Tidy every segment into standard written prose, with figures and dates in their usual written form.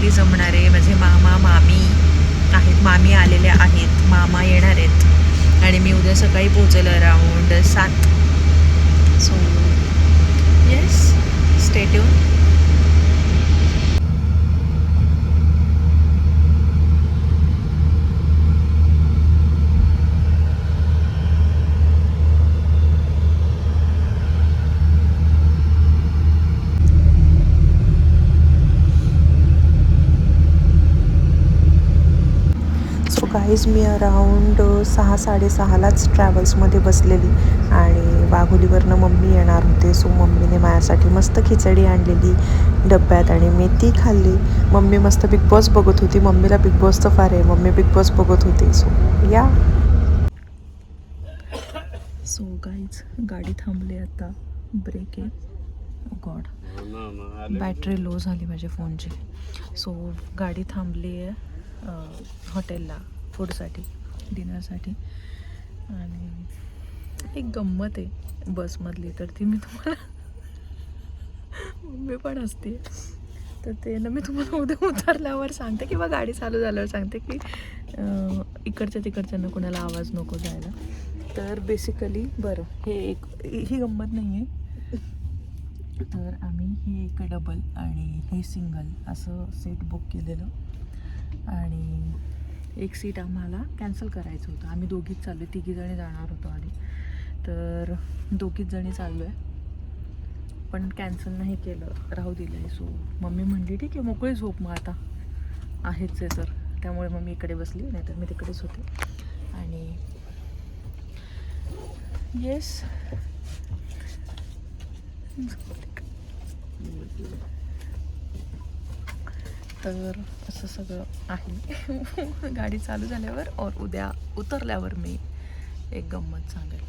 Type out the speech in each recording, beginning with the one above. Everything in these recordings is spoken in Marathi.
फॅमिली जमणार आहे. माझे मामा मामी आहेत, मामी आलेल्या आहेत, मामा येणार आहेत आणि मी उद्या सकाळी पोहोचेल around 7. So yes, stay tuned. So guys मी अराऊंड 6-6:30लाच ट्रॅव्हल्समध्ये बसलेली आणि वाघोलीवरनं मम्मी येणार होते. सो मम्मीने माझ्यासाठी मस्त खिचडी आणलेली डब्यात आणि मी ती खाल्ली. मम्मी मस्त बिग बॉस बघत होती. मम्मीला बिग बॉसचं फार आहे. मम्मी बिग बॉस बघत होती. सो या. सो गाईज गाडी थांबली आता. ब्रेक आहे. गॉड, बॅटरी लो झाली माझ्या फोनची. सो गाडी थांबली आहे हॉटेलला फूडसाठी, डिनरसाठी. आणि एक गंमत आहे बसमधली, तर ती मी तुम्हाला मम्मी पण असते तर ते ना मी तुम्हाला उद्या उतरल्यावर सांगते किंवा गाडी चालू झाल्यावर सांगते की इकडच्या तिकडच्यानं कोणाला आवाज नको जायला. तर बेसिकली बरं, ही गंमत नाही आहे. तर आम्ही हे एक डबल आणि हे सिंगल असं सेट बुक केलेलं आणि एक सीट आम्हाला कॅन्सल करायचं होतं. आम्ही दोघीच चाललो आहे, 3 जणी जाणार होतो आधी. तर 2 जणी चाललो आहे, पण कॅन्सल नाही केलं, राहू दिलं आहे. सो मम्मी म्हणली ठीक आहे मोकळी झोप मग आता आहेच आहे तर. त्यामुळे मम्मी इकडे बसली, नाही तर मी तिकडेच होते. आणि येस, तर असं सगळं आहे. गाडी चालू झाल्यावर और उद्या उतरल्यावर मी एक गंमत सांगेल.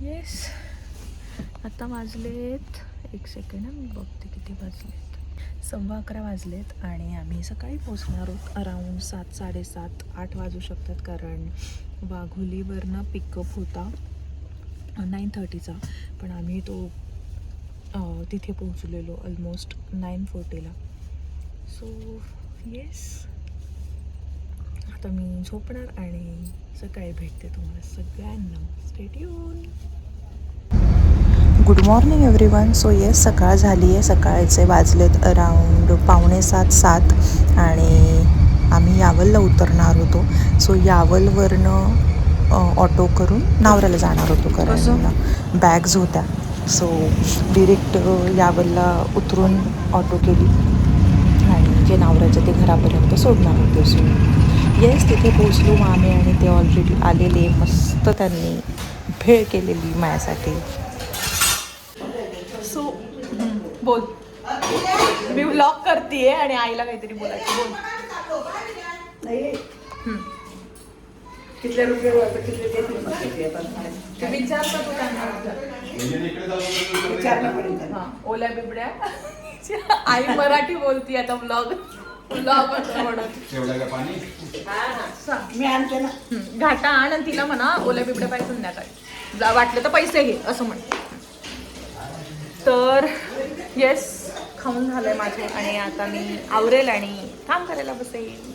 येस, आता वाजलेत, एक सेकंड मी बघते किती वाजलेत. 11:15 वाजलेत आणि आम्ही सकाळी पोचणार आहोत अराऊंड 7-7:30-8 वाजू शकतात. कारण वाघोलीवरनं पिकअप होता 9:30चा, पण आम्ही तो तिथे पोहोचलेलो ऑलमोस्ट 9:40ला. सो येस, आता मी झोपणार आणि सकाळी भेटते तुम्हाला सगळ्यांना. Stay tune. Good morning everyone. So yes, सकाळ झाली आहे. सकाळचे वाजलेत अराऊंड 6:45-7 आणि आम्ही यावलला उतरणार होतो. सो यावलवरनं ऑटो करून नावऱ्याला जाणार होतो, कारण बॅग्स होत्या. सो डिरेक्ट यावलला उतरून ऑटो केली आणि जे नावऱ्याच्या ते घरापर्यंत सोडणार होते. सो येस, तिथे पोचलो मामे आणि ते ऑलरेडी आलेले. मस्त त्यांनी भेळ केलेली माझ्यासाठी. सो बोल, मी व्लॉग करते आणि आईला काहीतरी बोलायचं. बोल. किती रुपये विचारता तू त्यांना. हां, ओल्या बिबड्या. आई मराठी बोलती आता. व्लॉग म्हणून मी आणते ना. घाटा आण आणि तिला म्हणा ओल्या बिबड्या पाहिजे संध्याकाळी, वाटलं तर पैसे घे असं म्हण. तर येस, खाऊन झालंय माझे आणि आता मी आवरेल आणि काम करायला बसेल.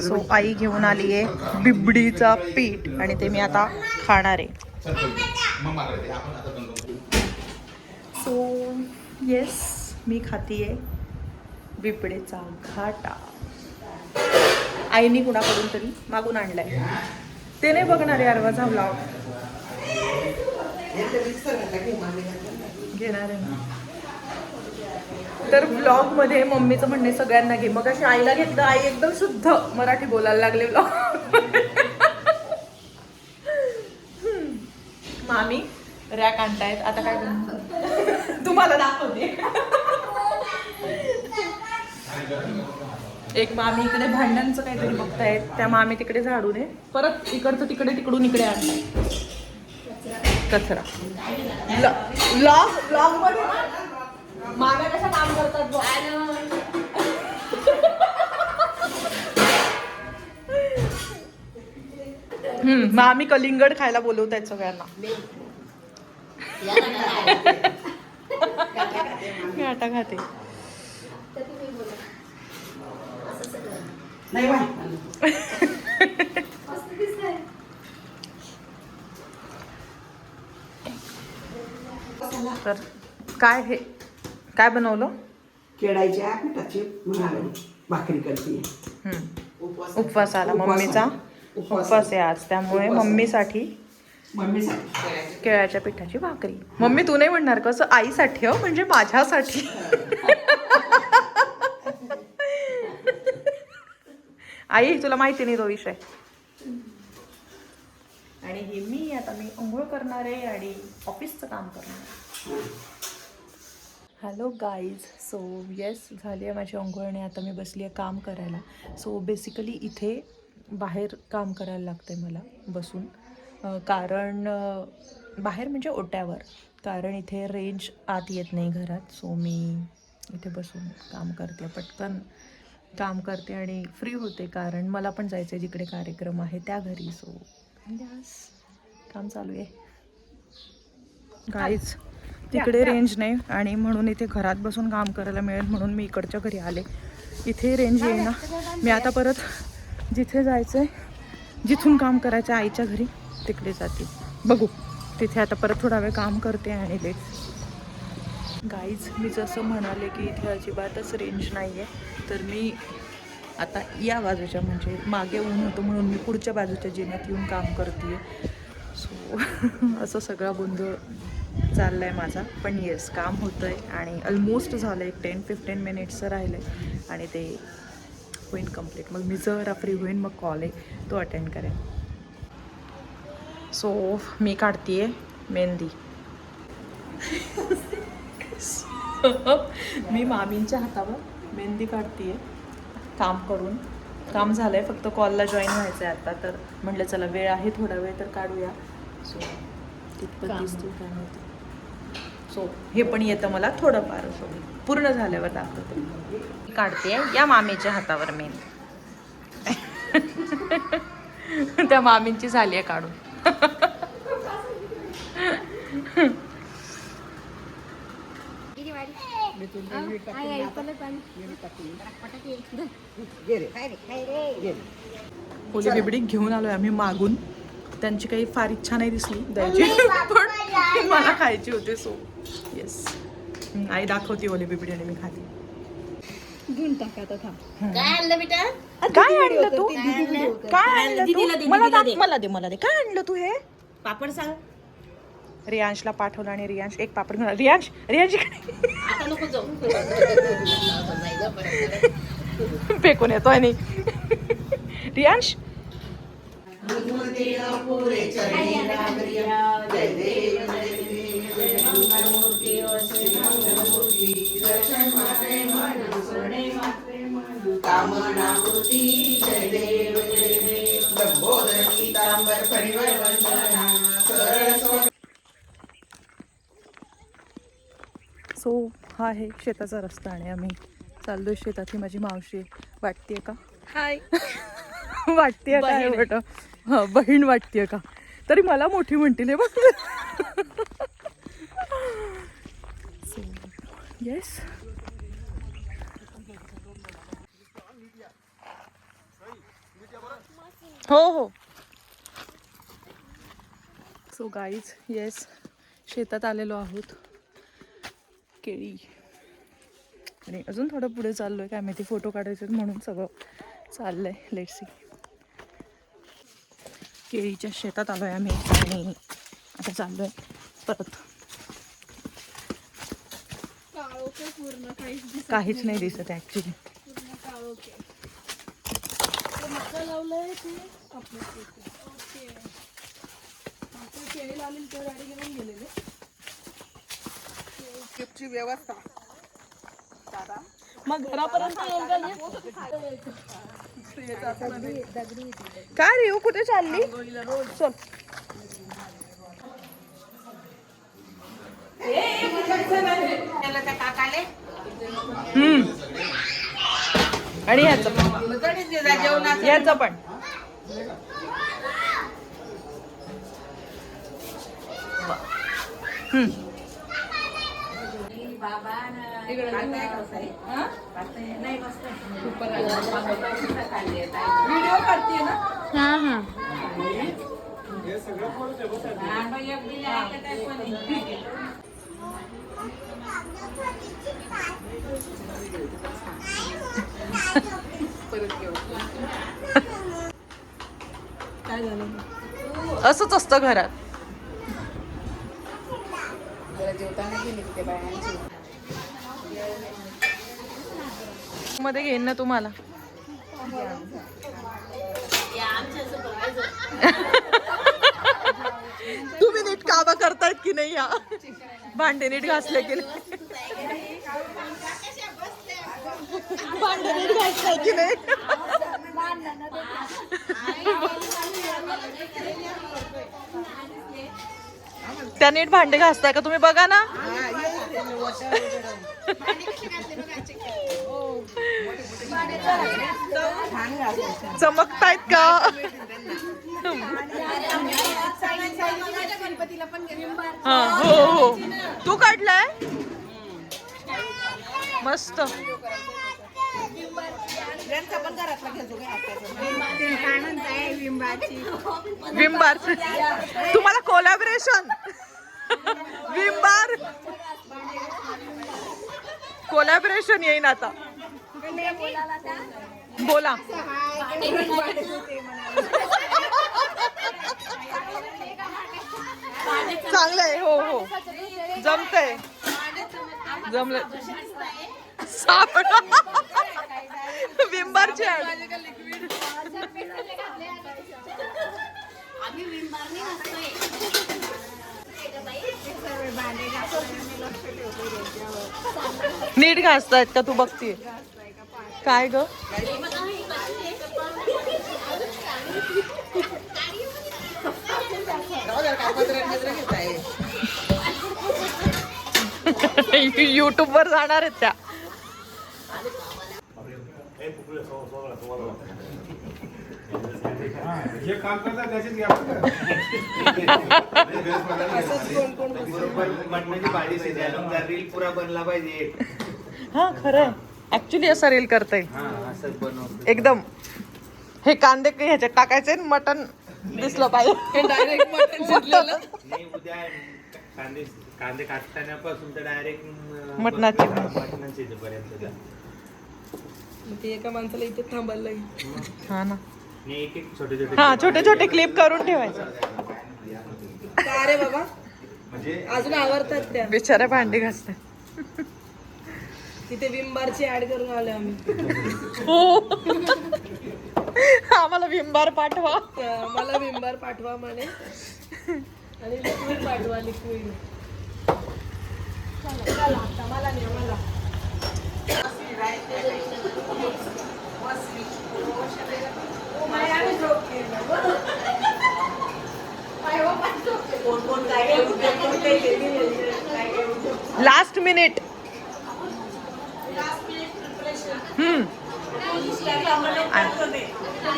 सो आई घेऊन आली आहे बिबडीचा पीठ आणि ते मी आता खाणार आहे. सो येस, मी खातीये बिबडेचा घाटा. आईने कुणाकडून तरी मागून आणलाय. ते नाही बघणार यार माझा व्लॉग. घेणार आहे ना. तर ब्लॉग मध्ये मम्मीचं म्हणणे सगळ्यांना घे. मग अशी आईला घेतलं, आई एकदम शुद्ध मराठी बोलायला लागले ब्लॉग. मामी रॅक आणतायत आता, काय तुम्हाला दाखवते. एक मामी इकडे भांड्यांचं काहीतरी बघतायत, त्या मामी तिकडे झाडून आहे, परत इकडचं तिकडे, तिकडून इकडे आणताय कचरा. ब्लॉग मध्ये माम्या कशा काम करतात. मग आम्ही कलिंगड खायला बोलवतायत सगळ्यांना. मी आटा खाते. तर काय हे काय बनवलं? केळाच्या पिठाची भाकरी करते. उपवासाला मम्मीचा उपवास आहे आज, त्यामुळे मम्मीसाठी केळ्याच्या पिठाची भाकरी. मम्मी तू नाही म्हणणार कसं? आईसाठी हो, म्हणजे माझ्यासाठी. आई तुला माहिती नाही तो विषय. आणि हे मी आता अंघोळ करणार आहे आणि ऑफिसचं काम करणार. Hello guys. सो येस, झाली आहे माझी अंघोळणी. आता मी बसली आहे काम करायला. सो बेसिकली इथे बाहेर काम करायला लागतं आहे मला बसून, कारण बाहेर म्हणजे ओट्यावर, कारण इथे रेंज आत येत नाही घरात. सो मी इथे बसून काम करते, पटकन काम करते आणि फ्री होते, कारण मला पण जायचं आहे जिकडे कार्यक्रम आहे त्या घरी. सो यस, काम चालू आहे गाईज. तिकडे रेंज नाही आणि म्हणून इथे घरात बसून काम करायला मिळेल म्हणून मी इकडच्या घरी आले. इथे रेंज येईना. मी आता परत जिथे जायचं आहे, जिथून काम करायचं आहे आईच्या घरी, तिकडे जाते. बघू तिथे आता परत थोडा वेळ काम करते आणि लेट. गाईज, मी जसं म्हणाले की इथे अजिबातच रेंज नाही आहे, तर मी आता या बाजूच्या म्हणजे मागे ऊन होतं म्हणून मी पुढच्या बाजूच्या जिन्यात येऊन काम करते आहे. सो असं सगळा गोंधळ चालला आहे माझा. पण येस, काम होतं आहे आणि ऑलमोस्ट झालं आहे. 10-15 मिनिट्सचं राहिलं आहे आणि ते होईन कम्प्लीट. मग मी जरा फ्री होईन, मग कॉल आहे तो अटेंड करेन. सो मी काढते आहे मेहंदी. मी मामींच्या हातावर मेहंदी काढते आहे काम करून. काम झालं आहे, फक्त कॉलला जॉईन व्हायचं आहे आता. तर म्हटलं चला वेळ आहे, थोडा वेळ तर काढूया. सो कितपत दिसते काय माहिती. सो हे पण येतं मला थोडंफार, असं पूर्ण झाल्यावर दाखवते. काढते या मामीच्या हातावर मेहंदी. त्या मामींची झाली आहे काढून. ओली बिबडी घेऊन आलोय आम्ही मागून. त्यांची काही फार इच्छा नाही दिसली द्यायची, पण मला खायची होती. सो येस, आई दाखवती ओली बिबडी आणि मी खाते. घेऊन टाका आता. काय आणलं बेटा? काय आणलं तू? काय आणलं तू? मला दे. काय आणलं तू हे? पापड सांग. रियांशला पाठवलं आणि रियांश एक पापड घेऊन. रियांश आता नको जाऊ. फेकून येतो आणि रियांश सो हा आहे शेताचा रस्ता आणि आम्ही चाललोय शेतात. ही माझी मावशी वाटतेय का? हाय. वाटतेय का एवढं? हा, बहीण वाटतेय का? तरी मला मोठी म्हणतील हे बघ. येस, हो. सो गाईज, येस, शेतात आलेलो आहोत. केळी आणि अजून थोडं पुढे चाललोय, काय माहिती फोटो काढायचे म्हणून सगळं चाललंय. Let's see. केळीच्या शेतात आलोय आम्ही आणि आता चाललोय परत. काहीच नाही दिसत ऍक्च्युली. व्यवस्था मग घरापर्यंत काय रे, कुठे चालली? चल. आणि याचं पण व्हिडिओ करते ना. हा हा काय झालं? असंच असतं घरात. मध्ये घेईन ना तुम्हाला. तुम्ही नीट कामं करतायत की नाही या भांडे नीट घासले की नाही भांडे नीट घासले की नाही त्या नीट भांडे घासताय का तुम्ही बघा ना. चमकतायत का. हा हो हो तू काढलाय मस्त. विम बार तुम्हाला कोलॅबरेशन. विम बार कोलॅबरेशन येईन आता. बोला. चांगलंय हो हो जमतंय जमलं. विंबारची नीट घासतायत का तू बघतीये काय ग. युट्यूब वर जाणार आहेत त्या. जे काम करतात त्याचीच घ्या. रील पुरा बनला पाहिजे. हा खरंय ऍक्च्युली असा रील करता येईल एकदम. हे कांदे ह्याच्यात टाकायचे मटन दिसलं पाहिजे. डायरेक्ट मटण नाही उद्या कांदे कांदे काटतानापासून तर डायरेक्ट मटणाचे पर्यंत ते एका माणसाला इथे थांबायला लागेल. हा ना. एक एक छोटे छोटे हा छोटे छोटे क्लिप करून ठेवायचे. का रे बाबा म्हणजे अजून आवडतात त्या. बिचाऱ्या भांडी घासतात. तिथे विमबारची ऍड करून आले आम्ही. हो आम्हाला विंबार पाठवा. मला विमबार पाठवा म्हणे आणि लिक्विड पाठवा लिक्विड. मला नाही मला लास्ट मिनिट.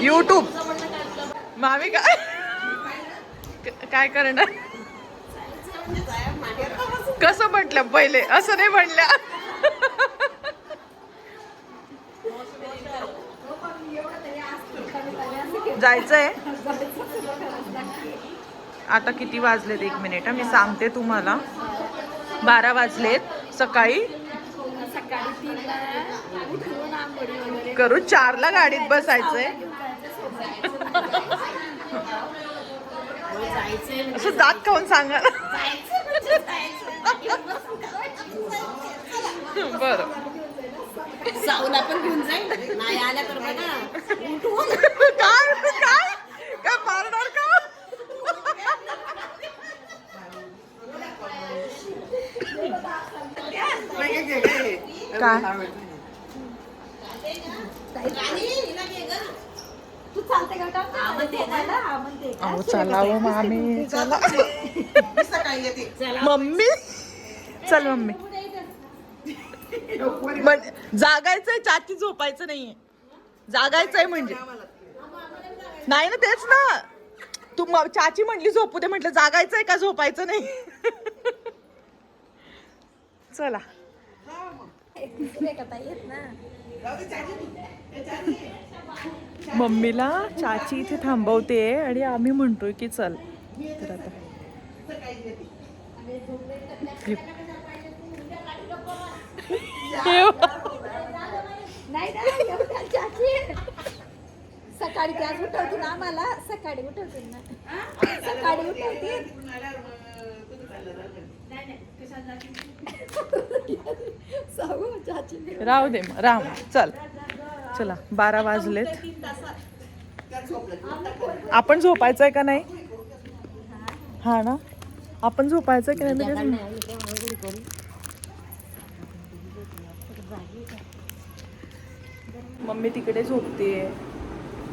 युट्यूब मामी काय करणार. कसं म्हटलं पहिले असं नाही म्हणल्या. जायचंय आता. किती वाजलेत 1 मिनिट मी सांगते तुम्हाला. 12 वाजलेत सकाळी. करू 4ला गाडीत बसायचंय. असं दात खाऊन सांगा. बर साऊला पण घेऊन जाईल नाही आल्या तर बघा. काय काय काय मारणार का. काय तू चालते का अहो चला हो मामी चला. मम्मी चल मम्मी. जागायचंय चाची झोपायचं नाहीये. जागायचंय म्हणजे नाही ना तेच ना. तू चाची म्हणली झोपू दे म्हटलं जागायचंय का झोपायचं नाही. चला मम्मीला चाची इथे थांबवते आणि आम्ही म्हणतोय की चल. तर आता नाही ना चाची सकाळी त्याच उठवते ना आम्हाला. सकाळी उठवते ना सकाळी उठवते. राहू दे मग राम चल. चला 12 वाजलेत. आपण झोपायचंय का नाही? हा ना, आपण झोपायचं की नाही? मम्मी तिकडे झोपतेय.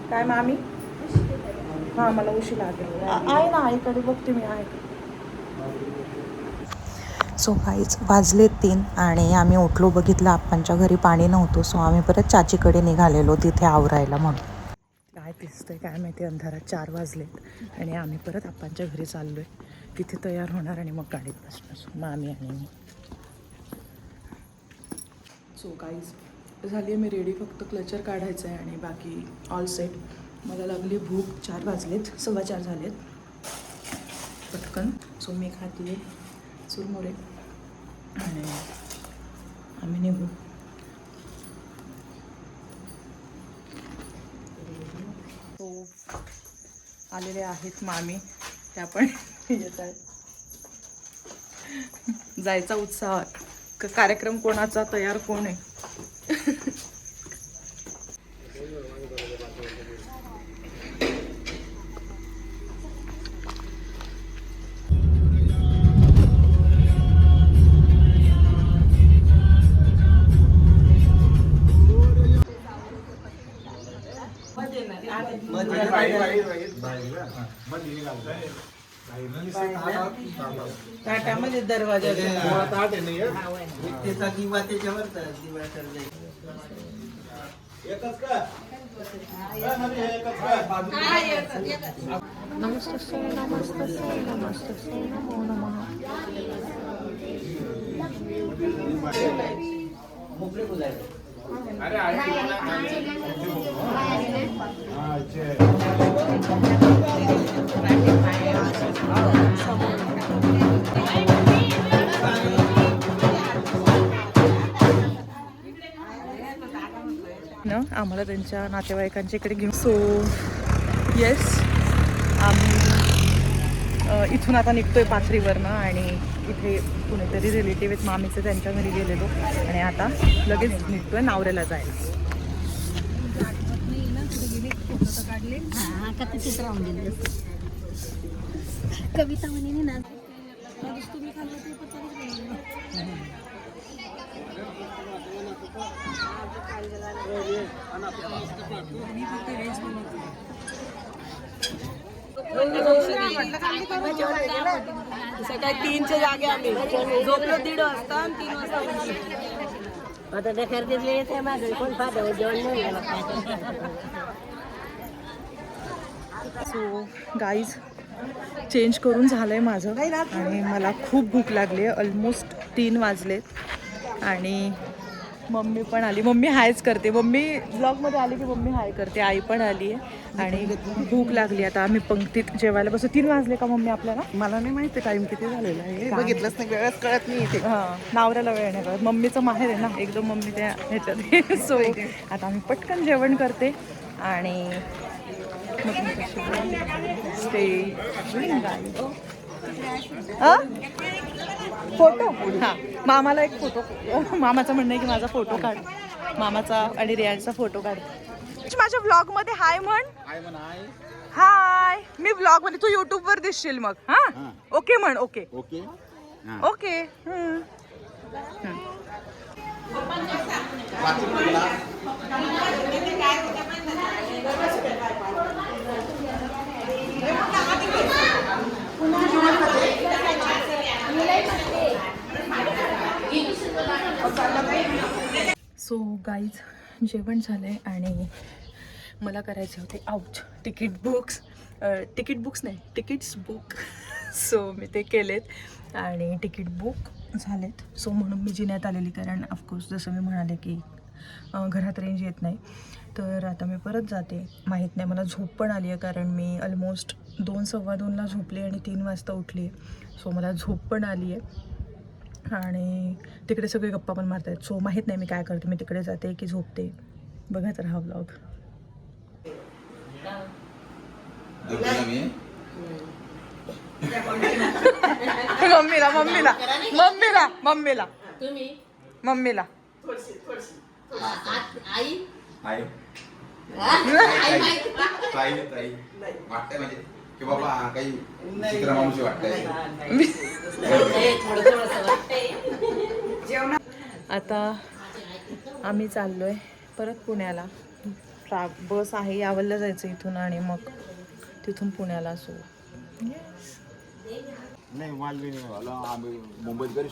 काय मामी? हा मला उशीर लागेल. आहे ना आईकडे बघते मी. आहे सो काहीच वाजले 3 आणि आम्ही उठलो, बघितलं आप्पांच्या घरी पाणी नव्हतं. सो आम्ही परत चाचीकडे निघालेलो तिथे आवरायला म्हणून. काय दिसतंय काय माहिती अंधारात. 4 वाजलेत आणि आम्ही परत आप्पांच्या घरी चाललोय. तिथे तयार होणार आणि मग गाडीत बसणार मामी आणि मी. सो काहीच झाली मी रेडी. फक्त क्लचर काढायचं आहे आणि बाकी ऑल सेट. मला लागली भूक. 4 वाजलेत, 4:15 झालेत पटकन. सो मी खाते चुरमुरे आणि आम्ही निघू. तो आलेले आहेत मामी, त्या पण येत आहेत. जायचा उत्साह. कार्यक्रम कोणाचा, तयार कोण आहे? ताटामध्ये दरवाजा त्याचा दिवा त्याच्यावर नमस्ते नमो नमः. आम्हाला त्यांच्या नातेवाईकांच्या इकडे घेऊन. सो येस, आम्ही इथून आता निघतोय पाथरीवरनं आणि इथे कुणीतरी रिलेटिव्ह आहेत मामीचे, त्यांच्या घरी गेलेलो आणि आता लगेच निघतोय नावऱ्याला जायला. कविता म्हणे ना सकाळी 3च्या जागे आम्ही झोपलो 1:30 वाजता आणि 3 वाजता आता त्या खरेदीतले येते माझं कोण फायदा जेवण नाही गेलं. सो गाईज चेंज करून झालंय माझं आणि मला खूप भूक लागली आहे. ऑलमोस्ट 3 वाजलेत आणि मम्मी पण आली. मम्मी हायच करते. मम्मी ब्लॉगमध्ये आली की मम्मी हाय करते. आई पण आली आहे आणि भूक लागली. आता आम्ही पंक्तीत जेवायला बसू. 3 वाजले का मम्मी आपल्याला? मला नाही माहिती टाइम किती झालेला आहे. बघितलंच नाही, वेळच कळत नाही इथे. हां, नावऱ्याला वेळ नाही कळत. मम्मीचं माहेर आहे ना एकदम. मम्मी त्या ह्याच्यात. सो आता आम्ही पटकन जेवण करते आणि फोटो. हां, मामाला एक फोटो. मामाचं म्हणणं आहे की माझा फोटो काढ. मामाचा आणि रियांचा फोटो काढ. माझ्या ब्लॉग मध्ये हाय म्हण. हाय. मी ब्लॉग मध्ये, तू युट्यूब वर दिसशील मग. हा ओके म्हण. Okay okay okay. So guys जेवण झालं आहे आणि मला करायचे होते आउट तिकीट्स बुक सो मी ते केलेत आणि तिकीट बुक झालेत. सो म्हणून मी जिन्यात आलेली, कारण ऑफकोर्स जसं मी म्हणाले की घरात रेंज येत नाही. तर आता मी परत जाते. माहीत नाही, मला झोप पण आली आहे, कारण मी ऑलमोस्ट 2:15ला झोपले आणि 3 वाजता उठली आहे. सो मला झोप पण आली आहे आणि तिकडे सगळे गप्पा पण मारत आहेत. सो माहीत नाही मी काय करते, मी तिकडे जाते की झोपते. बघा तर हा व्लॉग. मम्मीला मम्मीला मम्मीला मम्मीला मम्मीला वाटतंय म्हणजे की बाबा काही चित्र माणूस वाटतंय. आता आम्ही चाललोय परत पुण्याला. बस आहे, यावलला जायचं इथून आणि मग तिथून पुण्याला. सो नाही मालवी नाही आम्ही मुंबईत घरी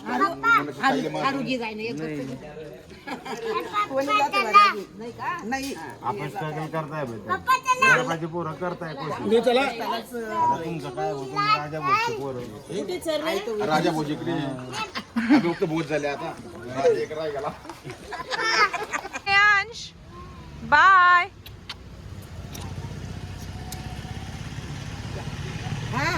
नाही आपण स्ट्रगल करताय गरबाची पोरं करताय तुमचं काय होतं राजा भोजचे पोरं. राजा भोजीकडे आम्ही फक्त भोज झाले आता. एक राय गेला. बाय. हा